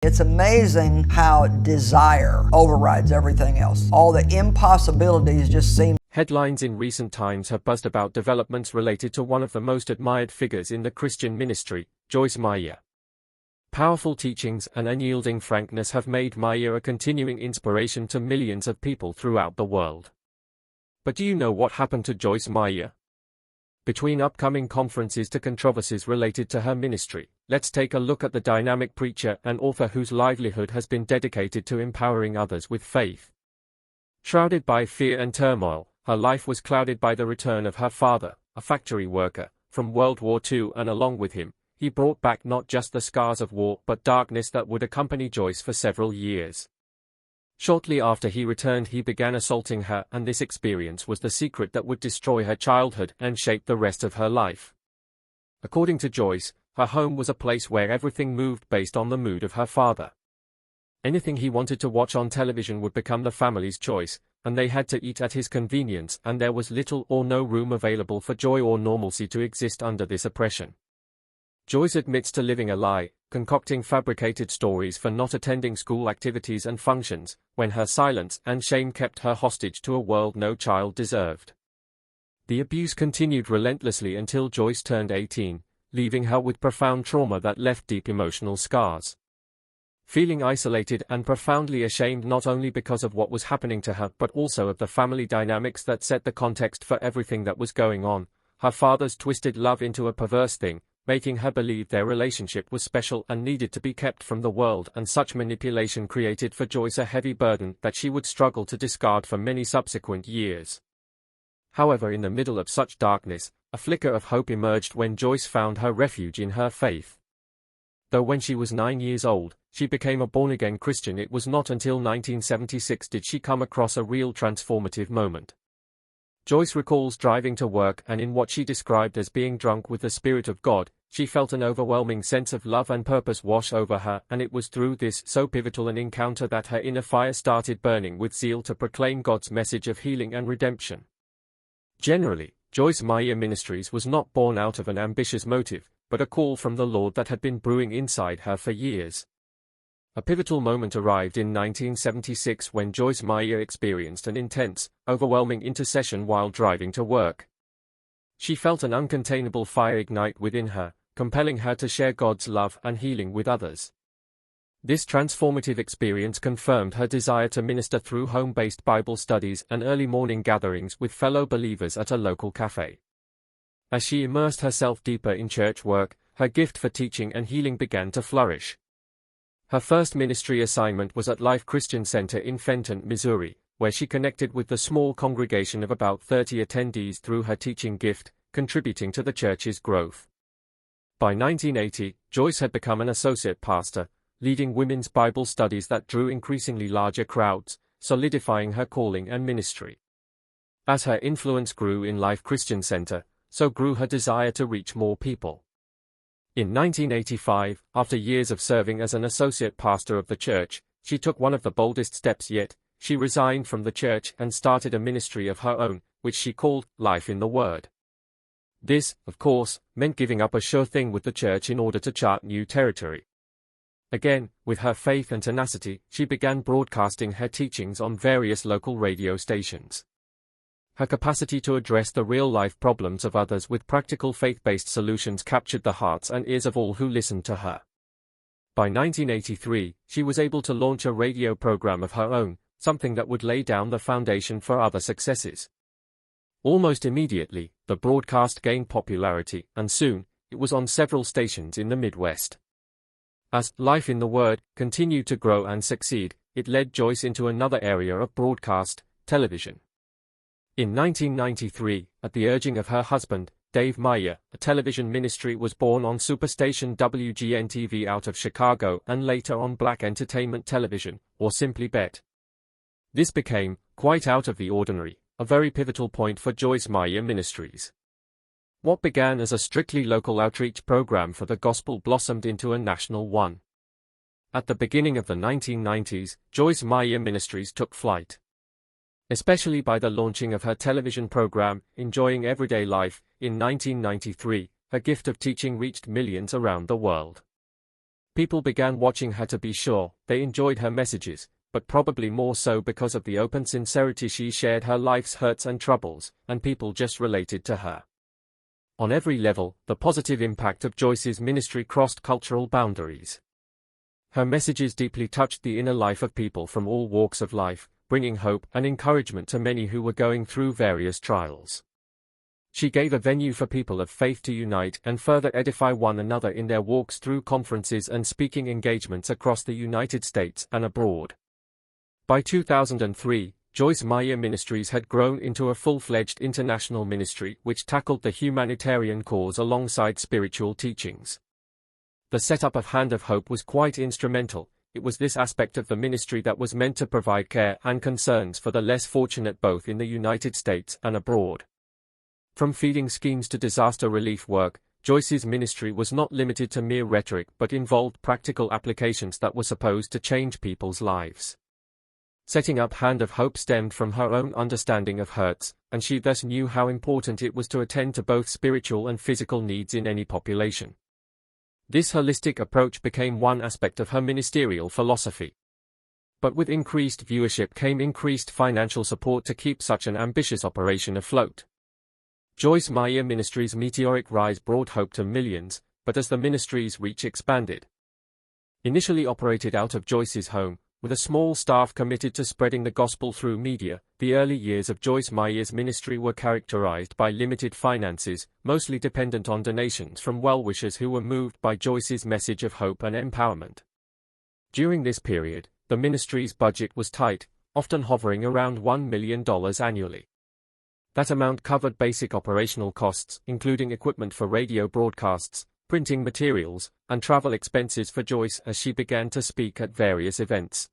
It's amazing how desire overrides everything else. All the impossibilities just seem. Headlines in recent times have buzzed about developments related to one of the most admired figures in the Christian ministry, Joyce Meyer. Powerful teachings and unyielding frankness have made Meyer a continuing inspiration to millions of people throughout the world. But do you know what happened to Joyce Meyer? Between upcoming conferences to controversies related to her ministry, let's take a look at the dynamic preacher and author whose livelihood has been dedicated to empowering others with faith. Shrouded by fear and turmoil, her life was clouded by the return of her father, a factory worker, from World War II, and along with him, he brought back not just the scars of war but darkness that would accompany Joyce for several years. Shortly after he returned, he began assaulting her, and this experience was the secret that would destroy her childhood and shape the rest of her life. According to Joyce, her home was a place where everything moved based on the mood of her father. Anything he wanted to watch on television would become the family's choice, and they had to eat at his convenience, and there was little or no room available for joy or normalcy to exist under this oppression. Joyce admits to living a lie, concocting fabricated stories for not attending school activities and functions, when her silence and shame kept her hostage to a world no child deserved. The abuse continued relentlessly until Joyce turned 18, leaving her with profound trauma that left deep emotional scars. Feeling isolated and profoundly ashamed not only because of what was happening to her but also of the family dynamics that set the context for everything that was going on, her father's twisted love into a perverse thing, making her believe their relationship was special and needed to be kept from the world, and such manipulation created for Joyce a heavy burden that she would struggle to discard for many subsequent years. However, in the middle of such darkness, a flicker of hope emerged when Joyce found her refuge in her faith. Though when she was 9 years old, she became a born-again Christian, it was not until 1976 did she come across a real transformative moment. Joyce recalls driving to work, and in what she described as being drunk with the Spirit of God, she felt an overwhelming sense of love and purpose wash over her, and it was through this so pivotal an encounter that her inner fire started burning with zeal to proclaim God's message of healing and redemption. Generally, Joyce Meyer Ministries was not born out of an ambitious motive, but a call from the Lord that had been brewing inside her for years. A pivotal moment arrived in 1976 when Joyce Meyer experienced an intense, overwhelming intercession while driving to work. She felt an uncontainable fire ignite within her, compelling her to share God's love and healing with others. This transformative experience confirmed her desire to minister through home-based Bible studies and early morning gatherings with fellow believers at a local cafe. As she immersed herself deeper in church work, her gift for teaching and healing began to flourish. Her first ministry assignment was at Life Christian Center in Fenton, Missouri, where she connected with the small congregation of about 30 attendees through her teaching gift, contributing to the church's growth. By 1980, Joyce had become an associate pastor, leading women's Bible studies that drew increasingly larger crowds, solidifying her calling and ministry. As her influence grew in Life Christian Center, so grew her desire to reach more people. In 1985, after years of serving as an associate pastor of the church, she took one of the boldest steps yet. She resigned from the church and started a ministry of her own, which she called Life in the Word. This, of course, meant giving up a sure thing with the church in order to chart new territory. Again, with her faith and tenacity, she began broadcasting her teachings on various local radio stations. Her capacity to address the real-life problems of others with practical faith-based solutions captured the hearts and ears of all who listened to her. By 1983, she was able to launch a radio program of her own, something that would lay down the foundation for other successes. Almost immediately, the broadcast gained popularity, and soon, it was on several stations in the Midwest. As Life in the Word continued to grow and succeed, it led Joyce into another area of broadcast, television. In 1993, at the urging of her husband, Dave Meyer, a television ministry was born on superstation WGN-TV out of Chicago and later on Black Entertainment Television, or simply BET. This became, quite out of the ordinary, a very pivotal point for Joyce Meyer Ministries. What began as a strictly local outreach program for the gospel blossomed into a national one. At the beginning of the 1990s, Joyce Meyer Ministries took flight. Especially by the launching of her television program, Enjoying Everyday Life, in 1993, her gift of teaching reached millions around the world. People began watching her to be sure. They enjoyed her messages, but probably more so because of the open sincerity she shared her life's hurts and troubles, and people just related to her. On every level, the positive impact of Joyce's ministry crossed cultural boundaries. Her messages deeply touched the inner life of people from all walks of life, bringing hope and encouragement to many who were going through various trials. She gave a venue for people of faith to unite and further edify one another in their walks through conferences and speaking engagements across the United States and abroad. By 2003, Joyce Meyer Ministries had grown into a full-fledged international ministry which tackled the humanitarian cause alongside spiritual teachings. The setup of Hand of Hope was quite instrumental. It was this aspect of the ministry that was meant to provide care and concerns for the less fortunate both in the United States and abroad. From feeding schemes to disaster relief work, Joyce's ministry was not limited to mere rhetoric but involved practical applications that were supposed to change people's lives. Setting up Hand of Hope stemmed from her own understanding of hurts, and she thus knew how important it was to attend to both spiritual and physical needs in any population. This holistic approach became one aspect of her ministerial philosophy. But with increased viewership came increased financial support to keep such an ambitious operation afloat. Joyce Meyer Ministries' meteoric rise brought hope to millions, but as the ministry's reach expanded. Initially operated out of Joyce's home, with a small staff committed to spreading the gospel through media, the early years of Joyce Meyer's ministry were characterized by limited finances, mostly dependent on donations from well-wishers who were moved by Joyce's message of hope and empowerment. During this period, the ministry's budget was tight, often hovering around $1 million annually. That amount covered basic operational costs, including equipment for radio broadcasts, printing materials, and travel expenses for Joyce as she began to speak at various events.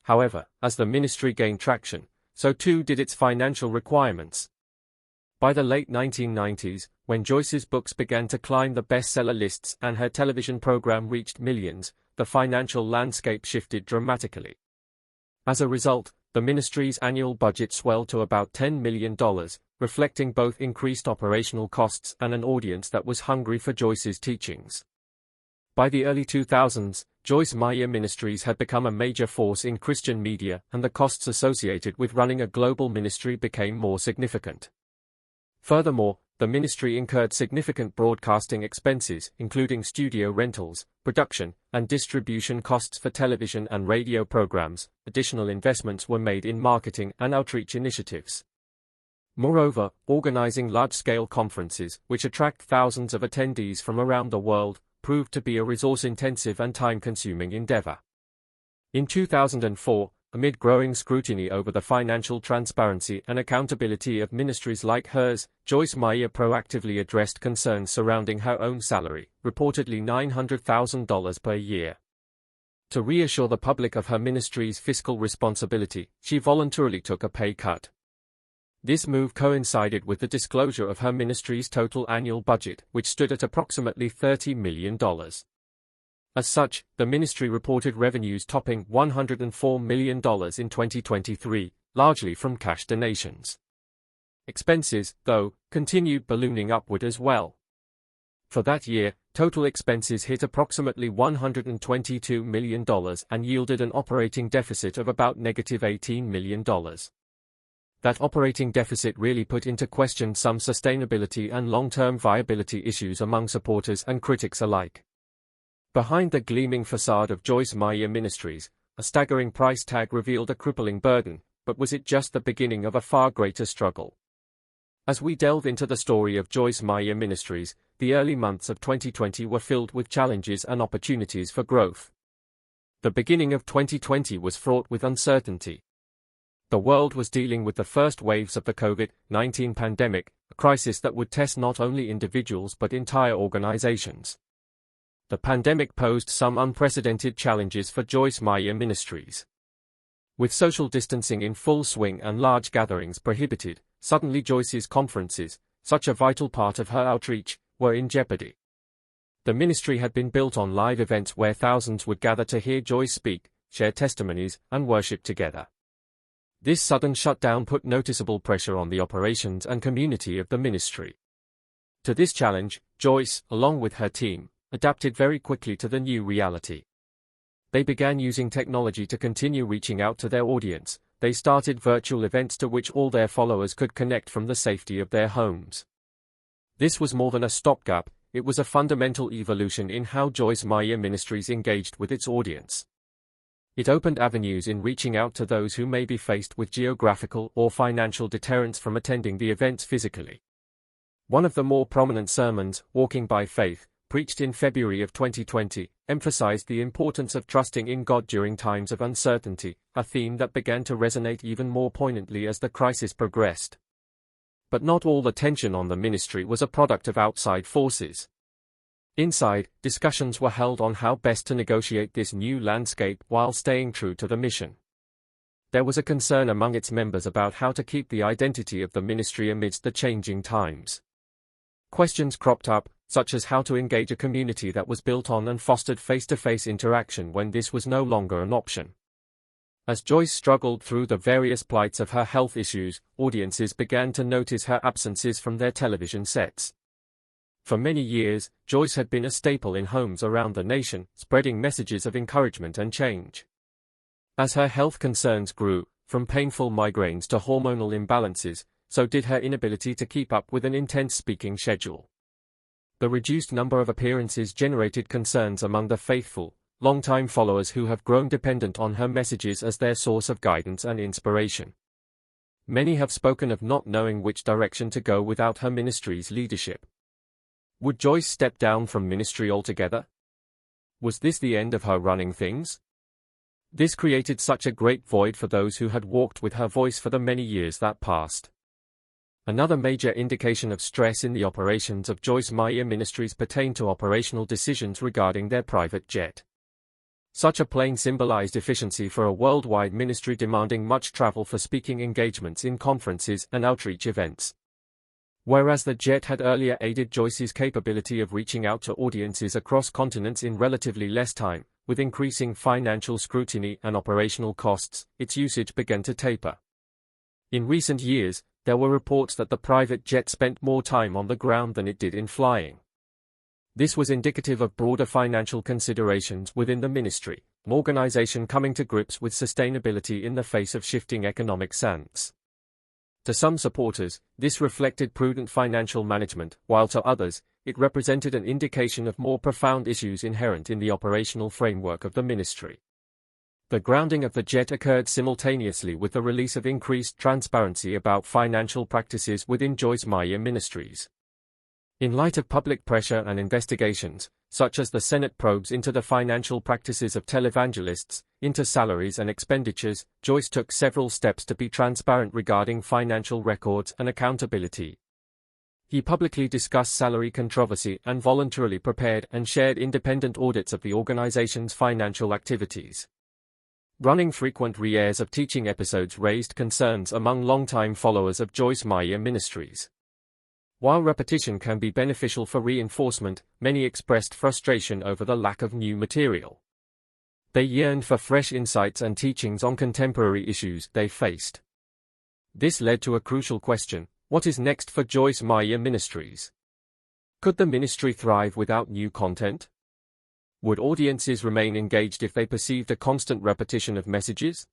However, as the ministry gained traction, so too did its financial requirements. By the late 1990s, when Joyce's books began to climb the bestseller lists and her television program reached millions, the financial landscape shifted dramatically. As a result, the ministry's annual budget swelled to about $10 million, reflecting both increased operational costs and an audience that was hungry for Joyce's teachings. By the early 2000s, Joyce Meyer Ministries had become a major force in Christian media, and the costs associated with running a global ministry became more significant. Furthermore, the ministry incurred significant broadcasting expenses, including studio rentals, production, and distribution costs for television and radio programs. Additional investments were made in marketing and outreach initiatives. Moreover, organizing large-scale conferences, which attract thousands of attendees from around the world, proved to be a resource-intensive and time-consuming endeavor. In 2004, amid growing scrutiny over the financial transparency and accountability of ministries like hers, Joyce Meyer proactively addressed concerns surrounding her own salary, reportedly $900,000 per year. To reassure the public of her ministry's fiscal responsibility, she voluntarily took a pay cut. This move coincided with the disclosure of her ministry's total annual budget, which stood at approximately $30 million. As such, the ministry reported revenues topping $104 million in 2023, largely from cash donations. Expenses, though, continued ballooning upward as well. For that year, total expenses hit approximately $122 million and yielded an operating deficit of about -$18 million. That operating deficit really put into question some sustainability and long-term viability issues among supporters and critics alike. Behind the gleaming facade of Joyce Meyer Ministries, a staggering price tag revealed a crippling burden, but was it just the beginning of a far greater struggle? As we delve into the story of Joyce Meyer Ministries, the early months of 2020 were filled with challenges and opportunities for growth. The beginning of 2020 was fraught with uncertainty. The world was dealing with the first waves of the COVID-19 pandemic, a crisis that would test not only individuals but entire organizations. The pandemic posed some unprecedented challenges for Joyce Meyer Ministries. With social distancing in full swing and large gatherings prohibited, suddenly Joyce's conferences, such a vital part of her outreach, were in jeopardy. The ministry had been built on live events where thousands would gather to hear Joyce speak, share testimonies, and worship together. This sudden shutdown put noticeable pressure on the operations and community of the ministry. To this challenge, Joyce, along with her team, adapted very quickly to the new reality. They began using technology to continue reaching out to their audience. They started virtual events to which all their followers could connect from the safety of their homes. This was more than a stopgap, it was a fundamental evolution in how Joyce Meyer Ministries engaged with its audience. It opened avenues in reaching out to those who may be faced with geographical or financial deterrents from attending the events physically. One of the more prominent sermons, Walking by Faith, preached in February of 2020, emphasized the importance of trusting in God during times of uncertainty, a theme that began to resonate even more poignantly as the crisis progressed. But not all the tension on the ministry was a product of outside forces. Inside, discussions were held on how best to negotiate this new landscape while staying true to the mission. There was a concern among its members about how to keep the identity of the ministry amidst the changing times. Questions cropped up, such as how to engage a community that was built on and fostered face-to-face interaction when this was no longer an option. As Joyce struggled through the various plights of her health issues, audiences began to notice her absences from their television sets. For many years, Joyce had been a staple in homes around the nation, spreading messages of encouragement and change. As her health concerns grew, from painful migraines to hormonal imbalances, so did her inability to keep up with an intense speaking schedule. The reduced number of appearances generated concerns among the faithful, long-time followers who have grown dependent on her messages as their source of guidance and inspiration. Many have spoken of not knowing which direction to go without her ministry's leadership. Would Joyce step down from ministry altogether? Was this the end of her running things? This created such a great void for those who had walked with her voice for the many years that passed. Another major indication of stress in the operations of Joyce Meyer Ministries pertained to operational decisions regarding their private jet. Such a plane symbolized efficiency for a worldwide ministry demanding much travel for speaking engagements in conferences and outreach events. Whereas the jet had earlier aided Joyce's capability of reaching out to audiences across continents in relatively less time, with increasing financial scrutiny and operational costs, its usage began to taper. In recent years, there were reports that the private jet spent more time on the ground than it did in flying. This was indicative of broader financial considerations within the ministry, an organization coming to grips with sustainability in the face of shifting economic sands. To some supporters, this reflected prudent financial management, while to others, it represented an indication of more profound issues inherent in the operational framework of the ministry. The grounding of the jet occurred simultaneously with the release of increased transparency about financial practices within Joyce Meyer Ministries. In light of public pressure and investigations, such as the Senate probes into the financial practices of televangelists, into salaries and expenditures, Joyce took several steps to be transparent regarding financial records and accountability. He publicly discussed salary controversy and voluntarily prepared and shared independent audits of the organization's financial activities. Running frequent re-airs of teaching episodes raised concerns among longtime followers of Joyce Meyer Ministries. While repetition can be beneficial for reinforcement, many expressed frustration over the lack of new material. They yearned for fresh insights and teachings on contemporary issues they faced. This led to a crucial question: what is next for Joyce Meyer Ministries? Could the ministry thrive without new content? Would audiences remain engaged if they perceived a constant repetition of messages?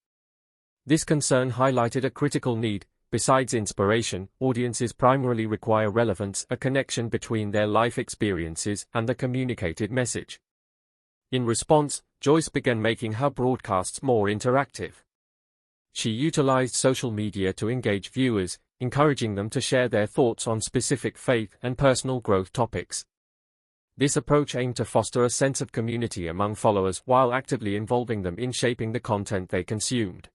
This concern highlighted a critical need. Besides inspiration, audiences primarily require relevance, a connection between their life experiences and the communicated message. In response, Joyce began making her broadcasts more interactive. She utilized social media to engage viewers, encouraging them to share their thoughts on specific faith and personal growth topics. This approach aimed to foster a sense of community among followers while actively involving them in shaping the content they consumed.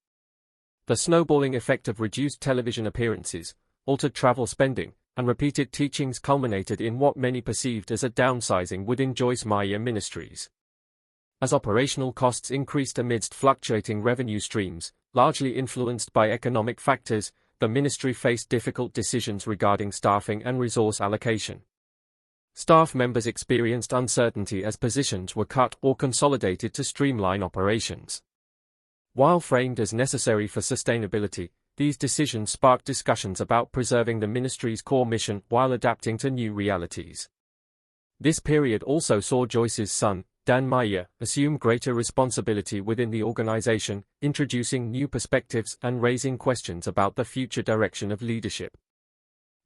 The snowballing effect of reduced television appearances, altered travel spending, and repeated teachings culminated in what many perceived as a downsizing within Joyce Meyer Ministries. As operational costs increased amidst fluctuating revenue streams, largely influenced by economic factors, the ministry faced difficult decisions regarding staffing and resource allocation. Staff members experienced uncertainty as positions were cut or consolidated to streamline operations. While framed as necessary for sustainability, these decisions sparked discussions about preserving the ministry's core mission while adapting to new realities. This period also saw Joyce's son, Dan Meyer, assume greater responsibility within the organization, introducing new perspectives and raising questions about the future direction of leadership.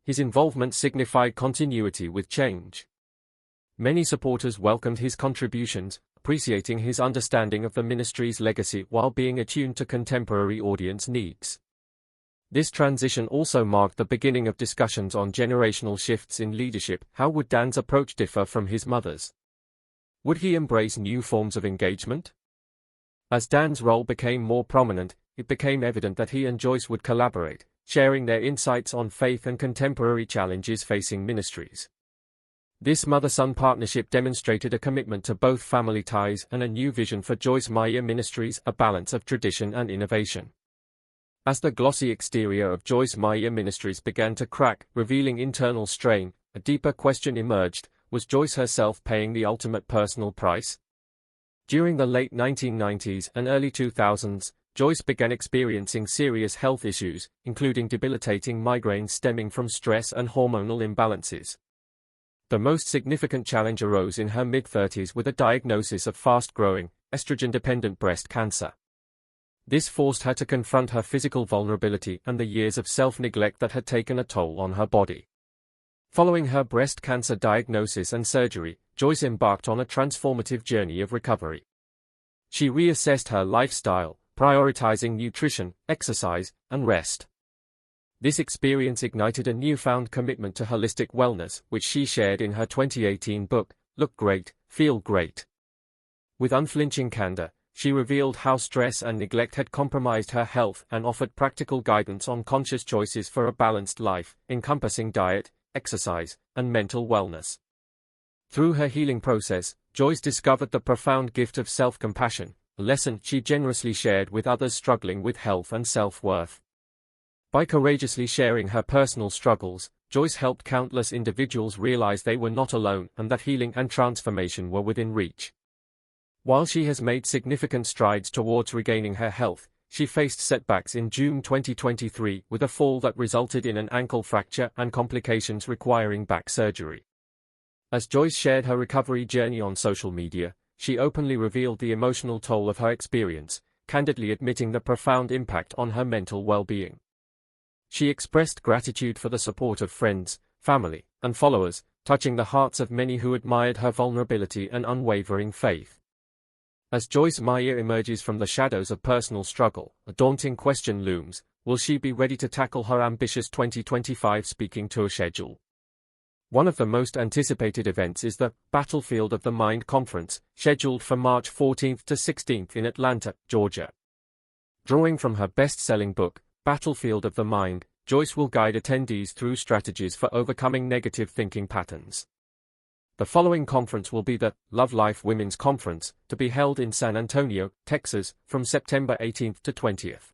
His involvement signified continuity with change. Many supporters welcomed his contributions, appreciating his understanding of the ministry's legacy while being attuned to contemporary audience needs. This transition also marked the beginning of discussions on generational shifts in leadership. How would Dan's approach differ from his mother's? Would he embrace new forms of engagement? As Dan's role became more prominent, it became evident that he and Joyce would collaborate, sharing their insights on faith and contemporary challenges facing ministries. This mother-son partnership demonstrated a commitment to both family ties and a new vision for Joyce Meyer Ministries, a balance of tradition and innovation. As the glossy exterior of Joyce Meyer Ministries began to crack, revealing internal strain, a deeper question emerged: was Joyce herself paying the ultimate personal price? During the late 1990s and early 2000s, Joyce began experiencing serious health issues, including debilitating migraines stemming from stress and hormonal imbalances. The most significant challenge arose in her mid-30s with a diagnosis of fast-growing, estrogen-dependent breast cancer. This forced her to confront her physical vulnerability and the years of self-neglect that had taken a toll on her body. Following her breast cancer diagnosis and surgery, Joyce embarked on a transformative journey of recovery. She reassessed her lifestyle, prioritizing nutrition, exercise, and rest. This experience ignited a newfound commitment to holistic wellness, which she shared in her 2018 book, Look Great, Feel Great. With unflinching candor, she revealed how stress and neglect had compromised her health and offered practical guidance on conscious choices for a balanced life, encompassing diet, exercise, and mental wellness. Through her healing process, Joyce discovered the profound gift of self-compassion, a lesson she generously shared with others struggling with health and self-worth. By courageously sharing her personal struggles, Joyce helped countless individuals realize they were not alone and that healing and transformation were within reach. While she has made significant strides towards regaining her health, she faced setbacks in June 2023 with a fall that resulted in an ankle fracture and complications requiring back surgery. As Joyce shared her recovery journey on social media, she openly revealed the emotional toll of her experience, candidly admitting the profound impact on her mental well-being. She expressed gratitude for the support of friends, family, and followers, touching the hearts of many who admired her vulnerability and unwavering faith. As Joyce Meyer emerges from the shadows of personal struggle, a daunting question looms: will she be ready to tackle her ambitious 2025 speaking tour schedule? One of the most anticipated events is the Battlefield of the Mind conference, scheduled for March 14th to 16th in Atlanta, Georgia. Drawing from her best-selling book, Battlefield of the Mind, Joyce will guide attendees through strategies for overcoming negative thinking patterns. The following conference will be the Love Life Women's Conference, to be held in San Antonio, Texas, from September 18th to 20th.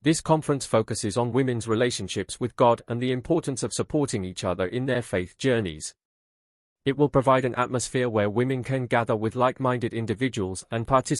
This conference focuses on women's relationships with God and the importance of supporting each other in their faith journeys. It will provide an atmosphere where women can gather with like-minded individuals and participate